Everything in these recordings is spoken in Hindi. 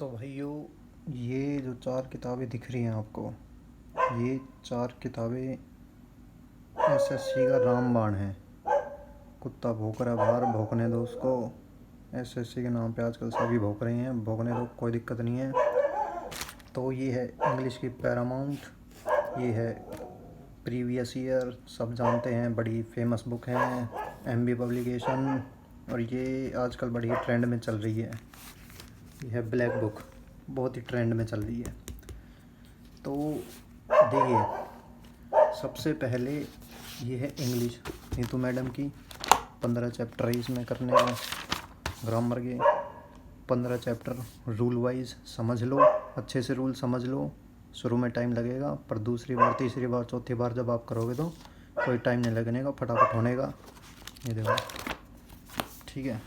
तो भाइयों, ये जो चार किताबें दिख रही हैं आपको, ये चार किताबें एसएससी का रामबाण है। कुत्ता भौंक रहा है बाहर, भौंकने दो उसको। एसएससी के नाम पे आजकल सभी भौंक रही हैं, भौंकने दो, कोई दिक्कत नहीं है। तो ये है इंग्लिश की पैरामाउंट, ये है प्रीवियस ईयर, सब जानते हैं, बड़ी फेमस बुक है, एमबी पब्लिकेशन, और ये आजकल बड़ी ट्रेंड में चल रही है। ये है ब्लैक बुक, बहुत ही ट्रेंड में चल रही है। तो देखिए, सबसे पहले ये है इंग्लिश नीतू मैडम की, 15 चैप्टर है इसमें करने को, ग्रामर के 15 चैप्टर रूल वाइज समझ लो, अच्छे से रूल समझ लो। शुरू में टाइम लगेगा, पर दूसरी बार, तीसरी बार, चौथी बार जब आप करोगे तो कोई टाइम नहीं लगने का, फटाफट होने का। ये देखो, ठीक है,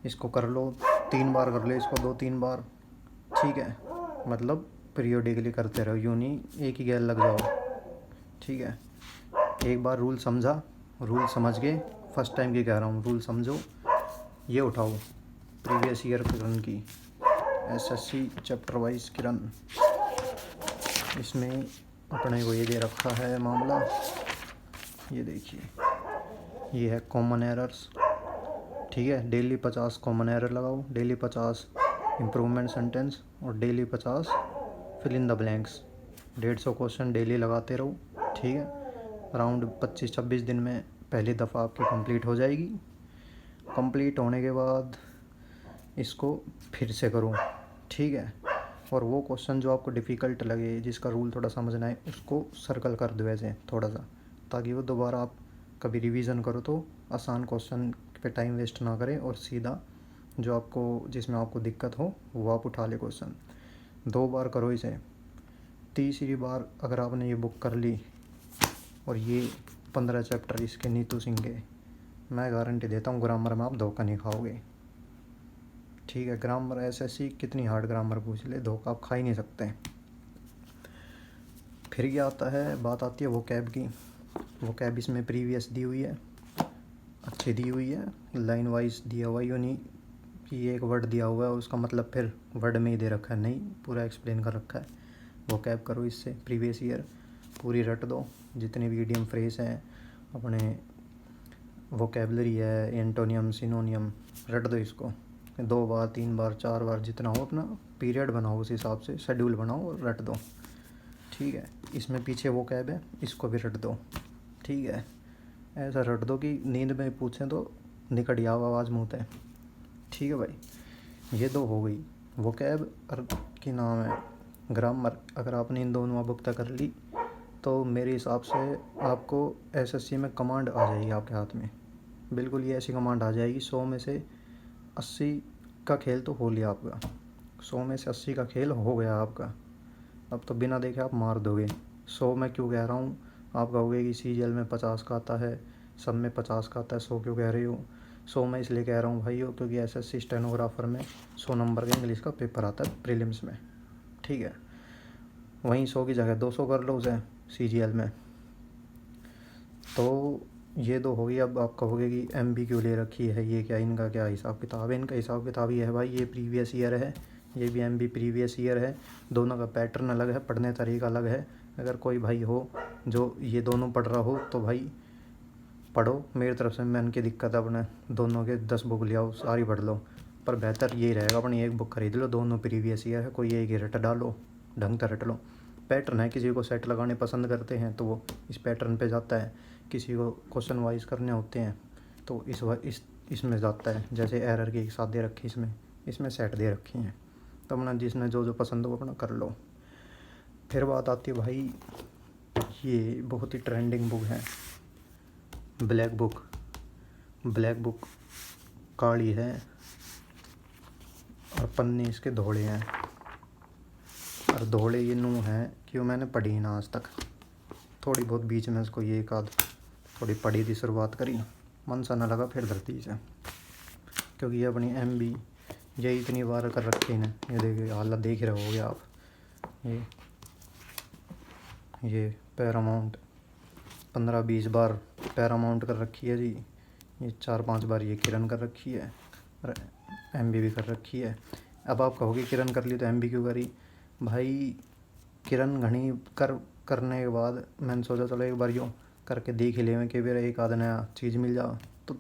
इसको कर लो, 3 बार कर लो इसको, 2-3 बार, ठीक है। मतलब पीरियोडिकली करते रहो, यूँ नहीं एक ही गैर लग जाओ, ठीक है। एक बार रूल समझा, रूल समझ के, फर्स्ट टाइम की कह रहा हूँ, रूल समझो। ये उठाओ प्रीवियस ईयर किरण की, एसएससी चैप्टर वाइज किरण, इसमें अपने को ये दे रखा है मामला। ये देखिए, ये है कॉमन एरर्स, ठीक है। डेली 50 कॉमन एरर लगाओ, डेली 50 इम्प्रूवमेंट सेंटेंस, और daily 50 fill in the blanks. 150 question daily लगाते रहो, ठीक है। अराउंड 25-26 दिन में पहली दफ़ा आपकी कंप्लीट हो जाएगी। कंप्लीट होने के बाद इसको फिर से करो, ठीक है। और वो क्वेश्चन जो आपको डिफ़िकल्ट लगे, जिसका रूल थोड़ा समझना है, उसको सर्कल कर दो ऐसे थोड़ा सा, ताकि वो दोबारा आप कभी रिवीजन करो तो आसान क्वेश्चन पे टाइम वेस्ट ना करें, और सीधा जो आपको, जिसमें आपको दिक्कत हो वो आप उठा ले क्वेश्चन। 2 बार करो इसे। तीसरी बार अगर आपने ये बुक कर ली और ये 15 चैप्टर इसके नीतू सिंह के, मैं गारंटी देता हूँ ग्रामर में आप धोखा नहीं खाओगे, ठीक है। ग्रामर एसएससी कितनी हार्ड ग्रामर पूछ ले, धोखा आप खा ही नहीं सकते। फिर क्या आता है, बात आती है वोकैब की। वोकैब इसमें प्रीवियस दी हुई है, अच्छी दी हुई है, लाइन वाइज दिया हुआ, यूँ नहीं कि एक वर्ड दिया हुआ है उसका मतलब फिर वर्ड में ही दे रखा है, नहीं, पूरा एक्सप्लेन कर रखा है। वोकैब करो इससे, प्रीवियस ईयर पूरी रट दो, जितने भी इडियम फ्रेज हैं, अपने वोकैबलरी है, एंटोनियम, सिनोनियम, रट दो इसको 2 बार, 3 बार, 4 बार, जितना हो। अपना पीरियड बनाओ, उस हिसाब से शेड्यूल बनाओ और रट दो, ठीक है। इसमें पीछे वोकैब है, इसको भी रट दो, ठीक है। ऐसा रट दो कि नींद में पूछें तो निकट जाओ आवाज़ मुँह पे, ठीक है भाई। ये 2 हो गई वोकैब और की नाम है ग्रामर। अगर आपने इन दोनों बुक तक कर ली तो मेरे हिसाब से आपको एसएससी में कमांड आ जाएगी आपके हाथ में, बिल्कुल ये ऐसी कमांड आ जाएगी। 100 में से 80 का खेल तो हो लिया आपका, 100 में से 80 का खेल हो गया आपका। अब तो बिना देखे आप मार दोगे। 100 में क्यों कह रहा हूँ, आप कहोगे कि सीजीएल में 50 का आता है, सब में 50 का आता है, 100 क्यों कह रही हो। 100 में इसलिए कह रहा हूँ भाइयों, क्योंकि एसएससी स्टेनोग्राफर में 100 नंबर का इंग्लिश का पेपर आता है प्रीलिम्स में, ठीक है। वहीं 100 की जगह 200 कर लो उसे सीजीएल में। तो ये 2 होगी। अब आप कहोगे कि एमबी क्यों ले रखी है, ये क्या, इनका क्या हिसाब किताब है। इनका हिसाब किताब ये है भाई, ये प्रीवियस ईयर है, ये भी एमबी प्रीवियस ईयर है, दोनों का पैटर्न अलग है, पढ़ने तरीका अलग है। अगर कोई भाई हो जो ये दोनों पढ़ रहा हो तो भाई पढ़ो, मेरी तरफ से मन की दिक्कत है, अपने दोनों के 10 बुक ले आओ, सारी पढ़ लो। पर बेहतर यही रहेगा अपनी एक बुक खरीद लो, दोनों प्रीवियस ईयर है, कोई एक ही रट डालो, ढंग से रट लो। पैटर्न है, किसी को सेट लगाने पसंद करते हैं तो वो इस पैटर्न पे जाता है, किसी को क्वेश्चन वाइज करने होते हैं तो इसमें जाता है। जैसे एरर की एक साथ दे रखी, इसमें सेट दे रखी हैं, तो अपना जिसने जो जो पसंद हो अपना कर लो। फिर बात आती है भाई, ये बहुत ही ट्रेंडिंग बुक है ब्लैक बुक। ब्लैक बुक काली है और पन्ने इसके धोड़े हैं, और धोड़े ये नू हैं क्यों, मैंने पढ़ी ना आज तक, थोड़ी बहुत बीच में इसको ये एक आध थोड़ी पढ़ी थी, शुरुआत करी, मन सा न लगा, फिर धरती से, क्योंकि ये अपनी एमबी ये इतनी बार कर रखी है। ये देखिए हालत देख रहे होगे आप, ये पैरामाउंट 15-20 बार पैरामाउंट कर रखी है जी, ये 4-5 बार ये किरण कर रखी है, और एमबी भी कर रखी है। अब आप कहोगे किरण कर ली तो एम क्यों करी भाई। किरण घनी करने के बाद मैंने सोचा चलो एक बार यूँ करके देख ही ले कि मेरा एक आधा नया चीज़ मिल जाओ। तो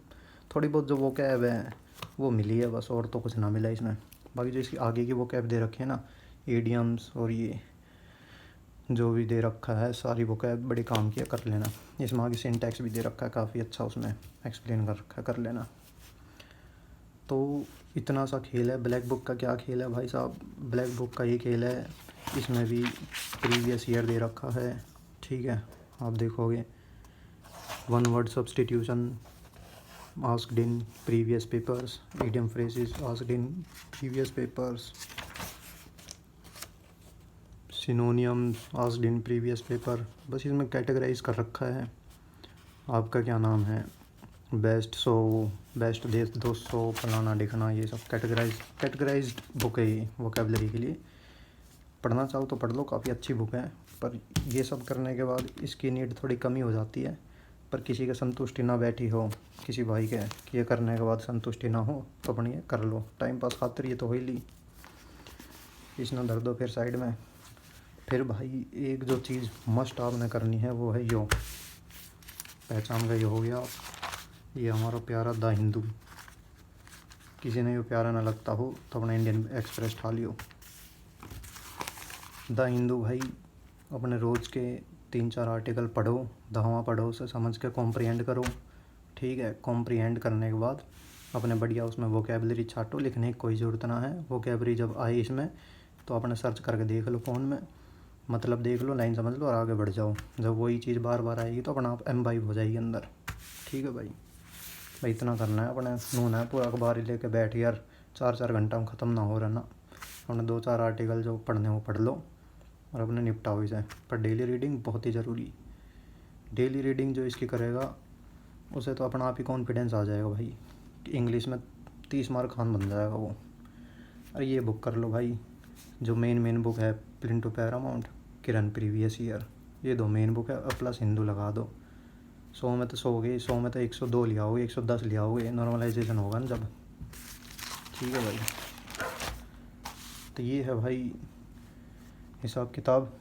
थोड़ी बहुत जो वो कैब है वो मिली है बस, और तो कुछ ना मिला इसमें। बाकी जो इसकी आगे की वो कैब दे रखी है ना, ईडियम्स और ये जो भी दे रखा है सारी वो कैब बड़े काम किया, कर लेना। इसमें आगे सिंटैक्स भी दे रखा है काफ़ी अच्छा, उसमें एक्सप्लेन कर रखा है, कर लेना। तो इतना सा खेल है। ब्लैक बुक का क्या खेल है भाई साहब, ब्लैक बुक का ये खेल है, इसमें भी प्रीवियस ईयर दे रखा है, ठीक है। आप देखोगे one word substitution asked in previous papers, idiom phrases asked in previous papers, synonyms asked in previous paper. बस इसमें कैटेगराइज कर रखा है आपका क्या नाम है, बेस्ट 100, बेस्ट 200 फलाना दिखना, ये सब कैटेगराइज्ड बुक है ये वोकेबलरी के लिए। पढ़ना चाहो तो पढ़ लो, काफ़ी अच्छी बुक है। पर ये सब करने के बाद इसकी नीड थोड़ी कमी हो जाती है। पर किसी का संतुष्टि ना बैठी हो, किसी भाई के कि ये करने के बाद संतुष्टि ना हो तो अपन ये कर लो, टाइम पास खातिर ये तो हो ही ली, इसने धर दो फिर साइड में। फिर भाई एक जो चीज़ मस्ट आपने करनी है वो है यो, पहचान का ये हो गया, ये हमारा प्यारा द हिंदू। किसी ने ये प्यारा ना लगता हो तो अपना इंडियन एक्सप्रेस ठा लियो। द हिंदू भाई अपने रोज़ के 3-4 आर्टिकल पढ़ो, दवा पढ़ो, उसे समझ के कॉम्प्रिहेंड करो, ठीक है। कॉम्प्रिहेंड करने के बाद अपने बढ़िया उसमें वोकेबलरी छाटो, लिखने की कोई ज़रूरत ना है। वोकेबलरी जब आए इसमें तो अपने सर्च करके देख लो फ़ोन में, मतलब देख लो, लाइन समझ लो और आगे बढ़ जाओ। जब वही चीज़ बार बार आएगी तो अपना आप एम्बाइब हो जाएगी अंदर, ठीक है भाई। भाई इतना करना है अपने, नून है पूरा अखबार ही लेके बैठ यार 4-4 घंटा में ख़त्म ना हो रहा ना। अपने 2-4 आर्टिकल जो पढ़ने वो पढ़ लो और अपने निपटाओ इसे। पर डेली रीडिंग बहुत ही ज़रूरी, डेली रीडिंग जो इसकी करेगा उसे तो अपना आप ही कॉन्फिडेंस आ जाएगा भाई, इंग्लिश में 30 मार्क खान बन जाएगा वो। अरे ये बुक कर लो भाई, जो मेन बुक है print to Paramount, Kiran previous year, ये दो मेन बुक है, और प्लस हिंदू लगा दो। 100 में तो 100 हो गई, 100 में तो 102 लिया होगे, 110 लिया होगे, नॉर्मलाइजेशन होगा ना जब, ठीक है भाई। तो ये है भाई हिसाब किताब।